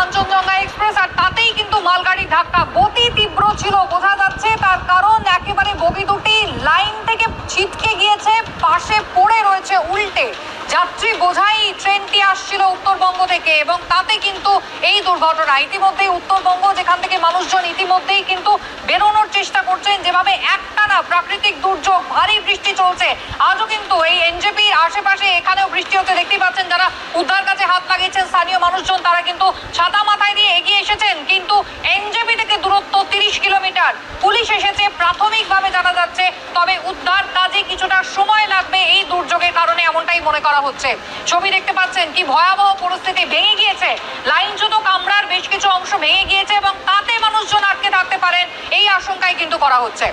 Kanchenjunga express, আর তাতেই কিন্তু মালগাড়ির ধাক্কা। গতি তীব্র ছিল, বোঝা যাচ্ছে, তার কারণ একেবারে বগি দুটি লাইন থেকে ছিটকে গিয়েছে, পাশে পড়ে রয়েছে উল্টে। যাত্রী বোঝাই ট্রেনটি আসছিল উত্তরবঙ্গ থেকে এবং তাতে কিন্তু এই দুর্ঘটনা। ইতিমধ্যেই উত্তরবঙ্গ, যেখান থেকে মানুষজন ইতিমধ্যেই কিন্তু বেরোনোর চেষ্টা করছেন, যেভাবে একটানা প্রাকৃতিক দুর্যোগ, ভারী বৃষ্টি চলছে। আজও কিন্তু এই এনজেপির আশেপাশে এখানেও বৃষ্টি হচ্ছে, দেখতেই পাচ্ছেন। যারা উদ্ধার কাজে হাত লাগিয়েছেন স্থানীয় মানুষজন, তারা কিন্তু ছাতা মাথায় দিয়ে এগিয়ে এসেছেন। কিন্তু এনজেপি থেকে দূরত্ব 30 কিলোমিটার। পুলিশ এসেছে প্রাথমিকভাবে জানা যাচ্ছে, তবে উদ্ধার কাজে কিছুটা সময় লাগবে এই দুর্যোগের কারণে, এমনটাই মনে করা হচ্ছে। ছবি দেখতে পাচ্ছেন কি ভয়াবহ পরিস্থিতি, ভেঙে গিয়েছে লাইনচ্যুত কামরার বেশ কিছু অংশ, ভেঙে গিয়েছে এবং তাতে মানুষজন আটকে থাকতে পারেন এই আশঙ্কাই কিন্তু করা হচ্ছে।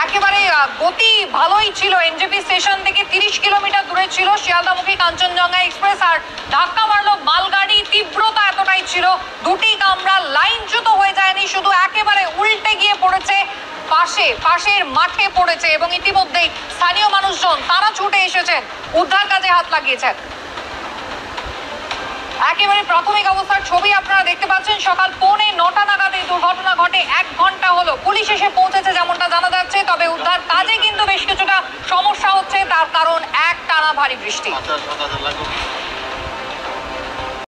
একেবারে গতি ভালোই ছিল, এনজেপি স্টেশন থেকে 30 কিলোমিটার দূরে ছিল শিয়ালদামুখী কাঞ্চনজঙ্ঘা এক্সপ্রেস, আর ধাক্কা মারলো মালগাড়ি। তীব্রতা এতটাই ছিল, দুটি কামরা লাইনচ্যুত হয়ে যায়নি, শুধু একেবারে উল্টে গিয়ে পড়েছে, পাশের মাঠে পড়েছে। এবং ইতিমধ্যেই স্থানীয় মানুষজন তারা ছুটে এসেছেন, উদ্ধার কাজে হাত লাগিয়েছেন। একেবারে প্রাথমিক অবস্থার ছবি আপনারা দেখতে পাচ্ছেন। সকাল 9:45 নাগাদ এই দুর্ঘটনা ঘটে, 1 ঘন্টা হলো পুলিশ এসে পৌঁছেছে যেমনটা জানা যাচ্ছে। তবে উদ্ধার কাজে কিন্তু বেশ কিছুটা সমস্যা হচ্ছে, তার কারণ একটানা ভারী বৃষ্টি।